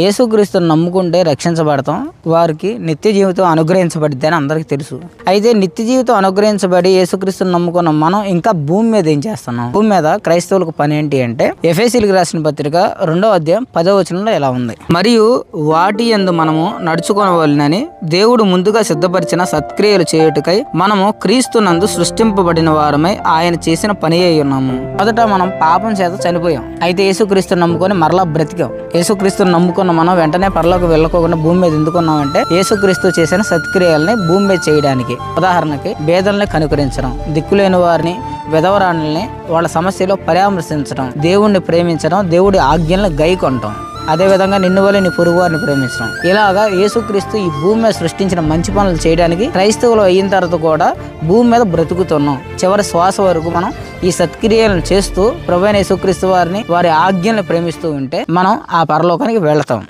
యేసుక్రీస్తుని నమ్ముకుంటే రక్షించబడతాం, వారికి నిత్య జీవితం అనుగ్రహించబడిద్ది అని అందరికీ తెలుసు. అయితే నిత్య జీవితం అనుగ్రహించబడి యేసుక్రీస్తుని నమ్ముకున్న మనం ఇంకా భూమి మీద ఏం చేస్తున్నాం? భూమి మీద క్రైస్తవులకు పని ఏంటి అంటే, ఎఫెసీయులకు రాసిన పత్రిక 2వ అధ్యాయం 10వ వచనంలో ఇలా ఉంది, మరియు వాటి యందు మనము నడుచుకోవాలని దేవుడు ముందుగా సిద్ధపరిచిన సత్క్రియలు చేయుటకై మనము క్రీస్తునందు సృష్టింపబడిన వారమై ఆయన చేసిన పని అయి ఉన్నాము. మొదట మనం పాపం చేత చనిపోయాం, అయితే యేసుక్రీస్తుని నమ్ముకొని మరలా బ్రతికాం. యేసుక్రీస్తుని నమ్ముకున్న మనం వెంటనే పరలోకి వెళ్ళకోకుండా భూమి మీద ఎందుకున్నామంటే, యేసుక్రీస్తు చేసిన సత్క్రియల్ని భూమి మీద చేయడానికి. ఉదాహరణకి బేదల్ని కనుకరించడం, దిక్కులేని వారిని, విధవరాణుల్ని వాళ్ళ సమస్యలో పరామర్శించడం, దేవుణ్ణి ప్రేమించడం, దేవుడి ఆజ్ఞల్ని గైకొనటం, అదేవిధంగా నిన్ను వల్ల నీ పొరుగు వారిని ప్రేమించడం. ఇలాగా యేసుక్రీస్తు ఈ భూమి మీద సృష్టించిన మంచి పనులు చేయడానికి క్రైస్తవులు అయిన తర్వాత కూడా భూమి మీద బ్రతుకుతున్నాం. చివరి శ్వాస వరకు మనం ఈ సత్క్రియలను చేస్తూ ప్రభువైన యేసుక్రీస్తు వారిని, వారి ఆజ్ఞల్ని ప్రేమిస్తూ ఉంటే మనం ఆ పరలోకానికి వెళతాం.